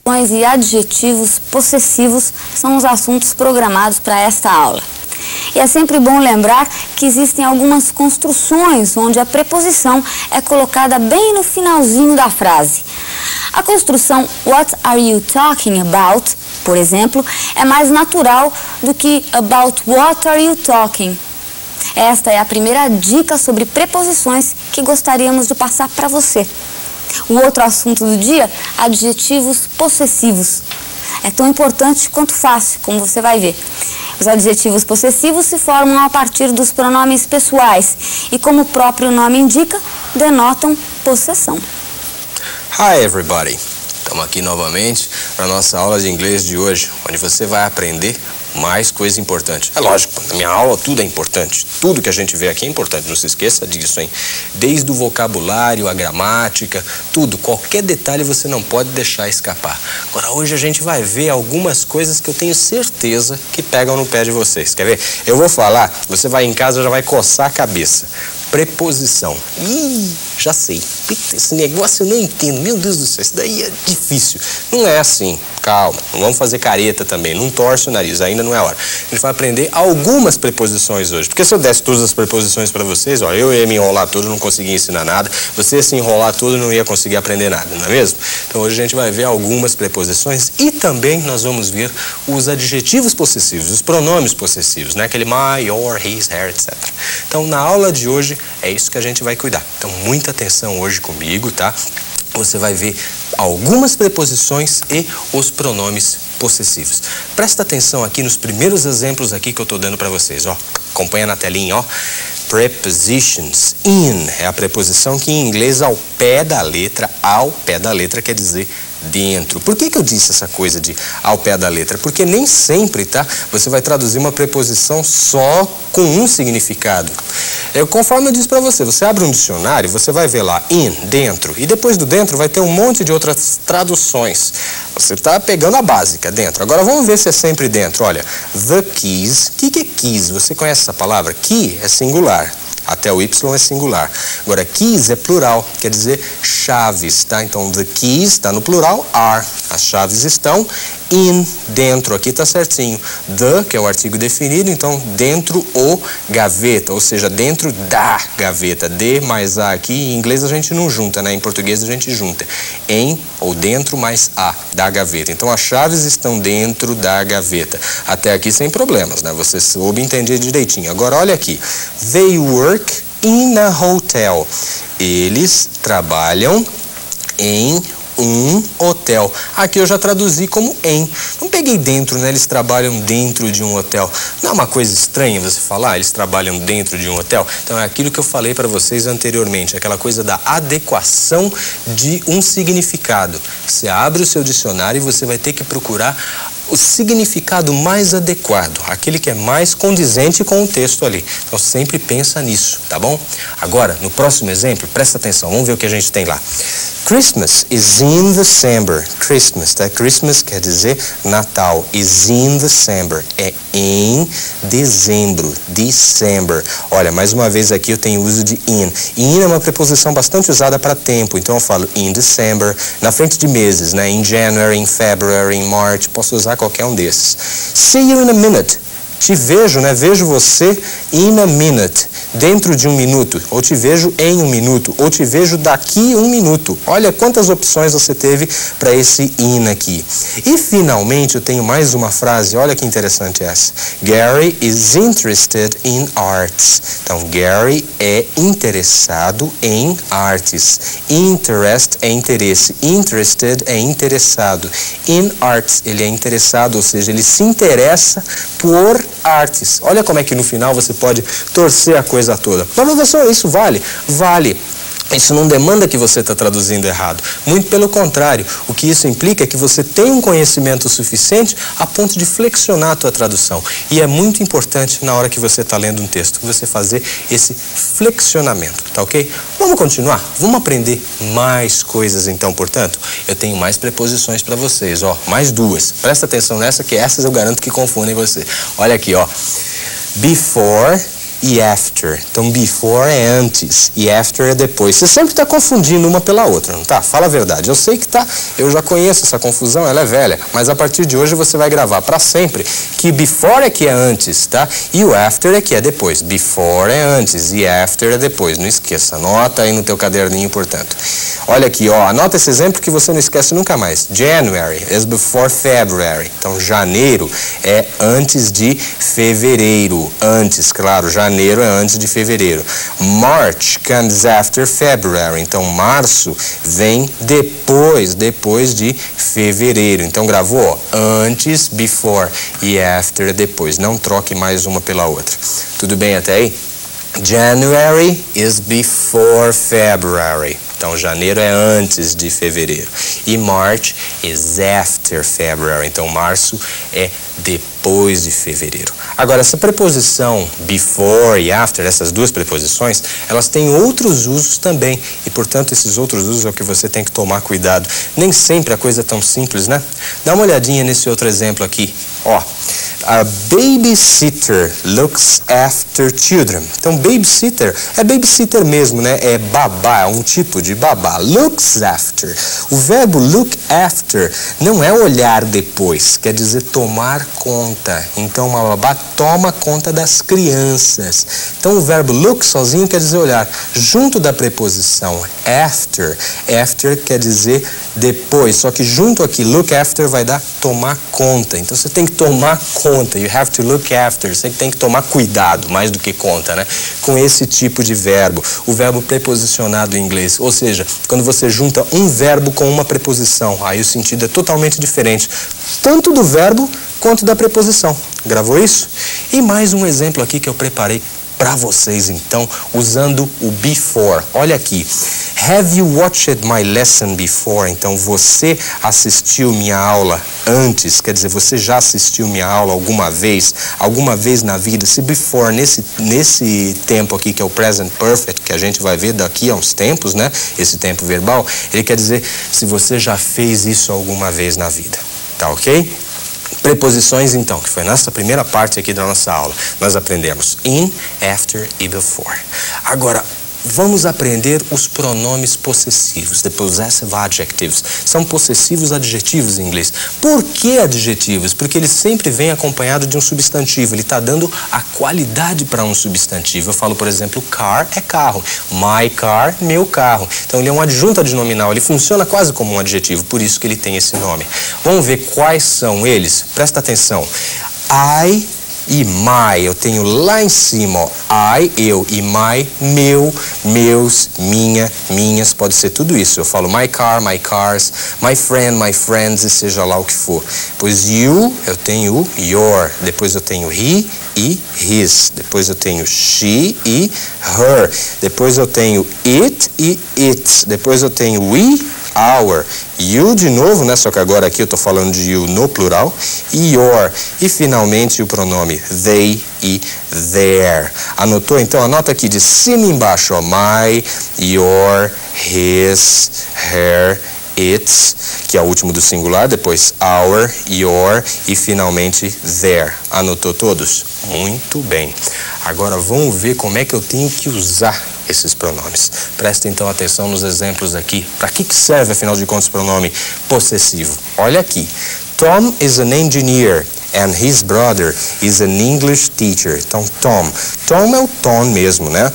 preposições e adjetivos possessivos são os assuntos programados para esta aula. E é sempre bom lembrar que existem algumas construções onde a preposição é colocada bem no finalzinho da frase. A construção What are you talking about, por exemplo, é mais natural do que About what are you talking. Esta é a primeira dica sobre preposições que gostaríamos de passar para você. O outro assunto do dia, adjetivos possessivos. É tão importante quanto fácil, como você vai ver. Os adjetivos possessivos se formam a partir dos pronomes pessoais e, como o próprio nome indica, denotam possessão. Hi everybody! Estamos aqui novamente para a nossa aula de inglês de hoje, onde você vai aprender mais coisa importante. É lógico, na minha aula tudo é importante. Tudo que a gente vê aqui é importante, não se esqueça disso, hein? Desde o vocabulário, a gramática, tudo, qualquer detalhe você não pode deixar escapar. Agora, hoje a gente vai ver algumas coisas que eu tenho certeza que pegam no pé de vocês. Quer ver? Eu vou falar, você vai em casa e já vai coçar a cabeça. Preposição. Ih, já sei. Esse negócio eu não entendo. Meu Deus do céu, isso daí é difícil. Não é assim. Calma, não vamos fazer careta também. Não torce o nariz, ainda não é hora. A gente vai aprender algumas preposições hoje. Porque se eu desse todas as preposições para vocês, ó, eu ia me enrolar todo, não conseguia ensinar nada. Você ia se enrolar todo, não ia conseguir aprender nada, não é mesmo? Então hoje a gente vai ver algumas preposições e também nós vamos ver os adjetivos possessivos, os pronomes possessivos, né? Aquele my, your, his, her, etc. Então na aula de hoje é isso que a gente vai cuidar. Então muita atenção hoje comigo, tá? Você vai ver algumas preposições e os pronomes possessivos. Presta atenção aqui nos primeiros exemplos aqui que eu estou dando para vocês, ó. Acompanha na telinha, ó. Prepositions. In é a preposição que em inglês ao pé da letra quer dizer dentro. Por que eu disse essa coisa de ao pé da letra? Porque nem sempre, tá? Você vai traduzir uma preposição só com um significado. Conforme eu disse para você, você abre um dicionário, você vai ver lá in, dentro, e depois do dentro vai ter um monte de outras traduções. Você está pegando a básica, dentro. Agora vamos ver se é sempre dentro. Olha, the keys. O que é keys? Você conhece essa palavra? Key é singular. Até o Y é singular. Agora, keys é plural, quer dizer chaves, tá? Então, the keys está no plural, are. As chaves estão in, dentro, aqui está certinho. The, que é o artigo definido, então, dentro o gaveta, ou seja, dentro da gaveta. D mais A aqui, em inglês a gente não junta, né? Em português a gente junta. Em ou dentro mais A, da gaveta. Então, as chaves estão dentro da gaveta. Até aqui sem problemas, né? Você soube entender direitinho. Agora, olha aqui. They work in a hotel. Eles trabalham em um hotel. Aqui eu já traduzi como em. Não peguei dentro, né? Eles trabalham dentro de um hotel. Não é uma coisa estranha você falar, eles trabalham dentro de um hotel? Então é aquilo que eu falei para vocês anteriormente, aquela coisa da adequação de um significado. Você abre o seu dicionário e você vai ter que procurar o significado mais adequado, aquele que é mais condizente com o texto ali. Então sempre pensa nisso, tá bom? Agora, no próximo exemplo, presta atenção, vamos ver o que a gente tem lá. Christmas is in December. Christmas, tá? Christmas quer dizer Natal. Is in December. É em dezembro. December. Olha, mais uma vez aqui eu tenho uso de in. In é uma preposição bastante usada para tempo. Então eu falo in December. Na frente de meses, né? In January, in February, in March. Posso usar qualquer um desses. See you in a minute. Te vejo, né? Vejo você in a minute, dentro de um minuto, ou te vejo em um minuto, ou te vejo daqui um minuto. Olha quantas opções você teve para esse in aqui. E finalmente eu tenho mais uma frase, olha que interessante essa. Gary is interested in arts. Então, Gary é interessado em artes. Interest é interesse. Interested é interessado. In arts, ele é interessado, ou seja, ele se interessa por artes. Olha como é que no final você pode torcer a coisa toda. Mas professor, isso vale? Vale. Isso não demanda que você está traduzindo errado. Muito pelo contrário, o que isso implica é que você tem um conhecimento suficiente a ponto de flexionar a tua tradução. E é muito importante na hora que você está lendo um texto, você fazer esse flexionamento, tá ok? Vamos continuar? Vamos aprender mais coisas então, portanto? Eu tenho mais preposições para vocês, ó, mais duas. Presta atenção nessa, que essas eu garanto que confundem você. Olha aqui, ó. Before e after. Então, before é antes e after é depois. Você sempre está confundindo uma pela outra, não tá? Fala a verdade. Eu sei que tá, eu já conheço essa confusão, ela é velha, mas a partir de hoje você vai gravar para sempre que before é que é antes, tá? E o after é que é depois. Before é antes e after é depois. Não esqueça, anota aí no teu caderninho, portanto. Olha aqui, ó, anota esse exemplo que você não esquece nunca mais. January is before February. Então, janeiro é antes de fevereiro. Antes, claro, janeiro é antes de fevereiro. March comes after February. Então, março vem depois de fevereiro. Então, gravou, ó, antes, before, e after, depois. Não troque mais uma pela outra. Tudo bem até aí? January is before February. Então, janeiro é antes de fevereiro. E March is after February. Então, março é depois de fevereiro. Agora, essa preposição before e after, essas duas preposições, elas têm outros usos também. E, portanto, esses outros usos é o que você tem que tomar cuidado. Nem sempre a coisa é tão simples, né? Dá uma olhadinha nesse outro exemplo aqui. Ó, a babysitter looks after children. Então, babysitter é babysitter mesmo, né? É babá, é um tipo de babá. Looks after. O verbo look after não é olhar depois, quer dizer tomar conta. Então, uma babá toma conta das crianças. Então, o verbo look sozinho quer dizer olhar. Junto da preposição after, after quer dizer depois. Só que junto aqui, look after vai dar tomar conta. Então, você tem que tomar conta. You have to look after. Você tem que tomar cuidado, mais do que conta, né? Com esse tipo de verbo. O verbo preposicionado em inglês. Ou seja, quando você junta um verbo com uma preposição, aí o sentido é totalmente diferente. Tanto do verbo quanto da preposição. Gravou isso? E mais um exemplo aqui que eu preparei para vocês, então, usando o before. Olha aqui. Have you watched my lesson before? Então, você assistiu minha aula antes? Quer dizer, você já assistiu minha aula alguma vez na vida? Se before, nesse tempo aqui, que é o present perfect, que a gente vai ver daqui a uns tempos, né? Esse tempo verbal, ele quer dizer se você já fez isso alguma vez na vida. Tá ok? Preposições, então, que foi nessa primeira parte aqui da nossa aula. Nós aprendemos in, after e before. Agora, vamos aprender os pronomes possessivos, the possessive adjectives. São possessivos adjetivos em inglês. Por que adjetivos? Porque ele sempre vem acompanhado de um substantivo. Ele está dando a qualidade para um substantivo. Eu falo, por exemplo, car é carro. My car, meu carro. Então, ele é um adjunto adnominal. Ele funciona quase como um adjetivo, por isso que ele tem esse nome. Vamos ver quais são eles? Presta atenção. I e my, eu tenho lá em cima, ó, I, eu, e my, meu, meus, minha, minhas, pode ser tudo isso. Eu falo my car, my cars, my friend, my friends, e seja lá o que for. Depois you, eu tenho your, depois eu tenho he e his, depois eu tenho she e her, depois eu tenho it e its, depois eu tenho we, our, you de novo, né? Só que agora aqui eu estou falando de you no plural, e your, e finalmente o pronome they e their. Anotou? Então anota aqui de cima embaixo, ó, my, your, his, her, its, que é o último do singular, depois our, your e finalmente their. Anotou todos? Muito bem. Agora vamos ver como é que eu tenho que usar esses pronomes. Presta então atenção nos exemplos aqui. Para que serve, afinal de contas, o pronome possessivo? Olha aqui. Tom is an engineer and his brother is an English teacher. Então, Tom. Tom é o Tom mesmo, né?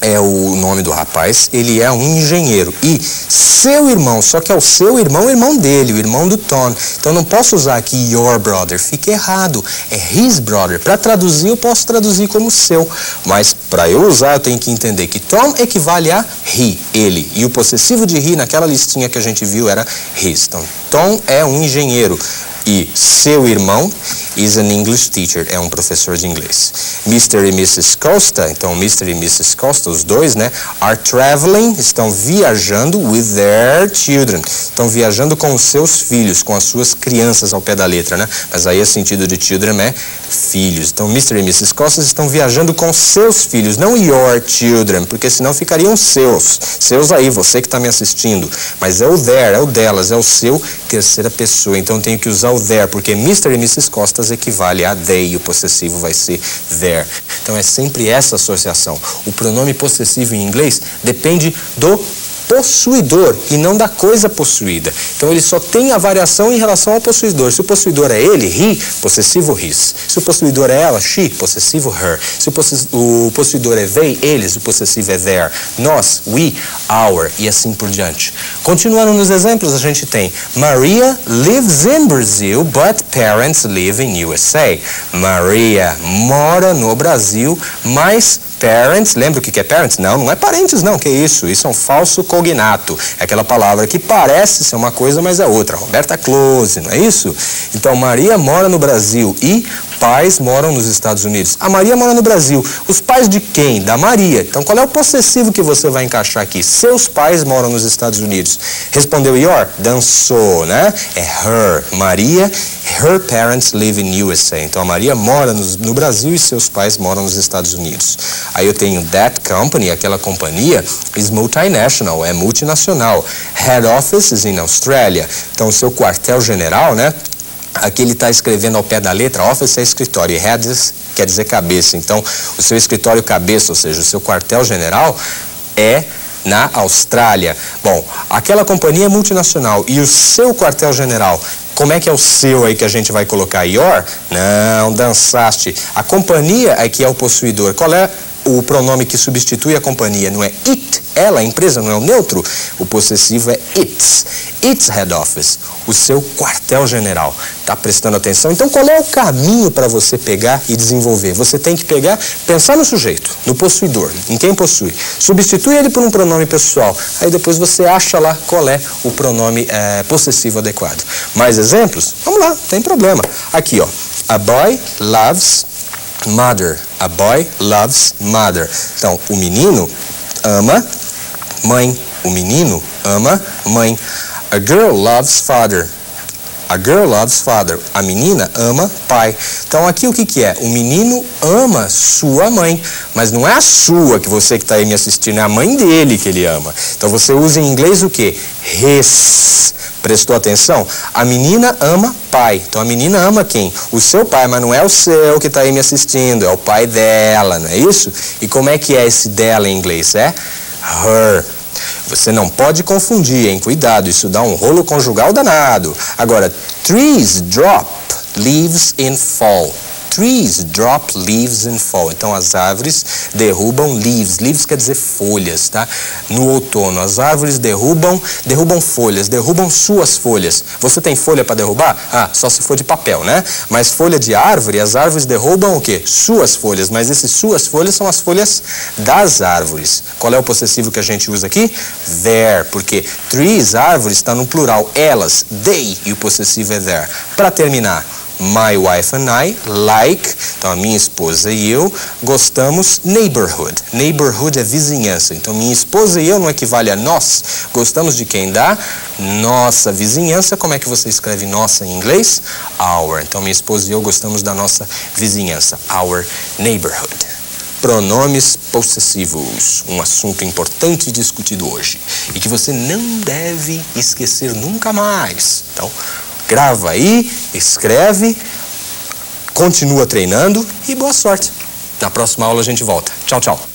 É o nome do rapaz, ele é um engenheiro. E seu irmão, só que é o seu irmão, o irmão dele, o irmão do Tom. Então não posso usar aqui your brother, fica errado. É his brother. Para traduzir, eu posso traduzir como seu. Mas para eu usar, eu tenho que entender que Tom equivale a he, ele. E o possessivo de he, naquela listinha que a gente viu, era his. Então, Tom é um engenheiro. E seu irmão is an English teacher, é um professor de inglês. Mr. e Mrs. Costa, então Mr. e Mrs. Costa, os dois, né, are traveling, estão viajando with their children. Estão viajando com os seus filhos, com as suas crianças ao pé da letra, né? Mas aí o sentido de children é filhos. Então Mr. e Mrs. Costa estão viajando com seus filhos, não your children, porque senão ficariam seus. Seus aí, você que está me assistindo. Mas é o their, é o delas, é o seu, terceira pessoa. Então tenho que usar o their, porque Mr. e Mrs. Costa crianças equivale a they, e o possessivo vai ser their. Então é sempre essa associação. O pronome possessivo em inglês depende do possuidor e não da coisa possuída. Então ele só tem a variação em relação ao possuidor. Se o possuidor é ele, he, possessivo his. Se o possuidor é ela, she, possessivo her. Se o possuidor é they, eles, o possessivo é their. Nós, we, our, e assim por diante. Continuando nos exemplos, a gente tem Maria lives in Brazil, but parents live in USA. Maria mora no Brasil, mas parents, lembra o que é parents? Não, não é parentes não, que isso? Isso é um falso cognato. É aquela palavra que parece ser uma coisa, mas é outra. Roberta Close, não é isso? Então, Maria mora no Brasil e pais moram nos Estados Unidos. A Maria mora no Brasil. Os pais de quem? Da Maria. Então, qual é o possessivo que você vai encaixar aqui? Seus pais moram nos Estados Unidos. Respondeu your? Dançou, né? É her. Maria, her parents live in USA. Então, a Maria mora no Brasil e seus pais moram nos Estados Unidos. Aí eu tenho that company, aquela companhia, is multinational, é multinacional. Head office is in Australia. Então, o seu quartel-general, né? Aqui ele está escrevendo ao pé da letra, office é escritório, e head quer dizer cabeça. Então, o seu escritório cabeça, ou seja, o seu quartel-general é na Austrália. Bom, aquela companhia é multinacional e o seu quartel-general, como é que é o seu aí que a gente vai colocar? Your? Não, dançaste. A companhia é que é o possuidor. Qual é o pronome que substitui a companhia? Não é it, ela, a empresa, não é o neutro. O possessivo é its. Its head office, o seu quartel-general. Tá prestando atenção? Então, qual é o caminho para você pegar e desenvolver? Você tem que pegar, pensar no sujeito, no possuidor, em quem possui. Substitui ele por um pronome pessoal. Aí depois você acha lá qual é o pronome possessivo adequado. Mais exemplos? Vamos lá, não tem problema. Aqui, ó. A boy loves mother. A boy loves mother. Então, o menino ama mãe. O menino ama mãe. A girl loves father. A girl loves father. A menina ama pai. Então aqui o que é? O menino ama sua mãe, mas não é a sua, que você que está aí me assistindo, é a mãe dele que ele ama. Então você usa em inglês o quê? His. Prestou atenção? A menina ama pai. Então a menina ama quem? O seu pai, mas não é o seu que está aí me assistindo, é o pai dela, não é isso? E como é que é esse dela em inglês? É her. Você não pode confundir, hein? Cuidado, isso dá um rolo conjugal danado. Agora, trees drop leaves in fall. Trees drop leaves in fall. Então, as árvores derrubam leaves. Leaves quer dizer folhas, tá? No outono, as árvores derrubam folhas, derrubam suas folhas. Você tem folha para derrubar? Ah, só se for de papel, né? Mas folha de árvore, as árvores derrubam o quê? Suas folhas. Mas essas suas folhas são as folhas das árvores. Qual é o possessivo que a gente usa aqui? Their, porque trees, árvores, está no plural. Elas, they, e o possessivo é their. Para terminar, my wife and I like, então a minha esposa e eu gostamos neighborhood. Neighborhood é vizinhança. Então minha esposa e eu não equivale a nós. Gostamos de quem? Da nossa vizinhança. Como é que você escreve nossa em inglês? Our. Então minha esposa e eu gostamos da nossa vizinhança. Our neighborhood. Pronomes possessivos, um assunto importante discutido hoje e que você não deve esquecer nunca mais. Então, grava aí, escreve, continua treinando e boa sorte. Na próxima aula a gente volta. Tchau, tchau.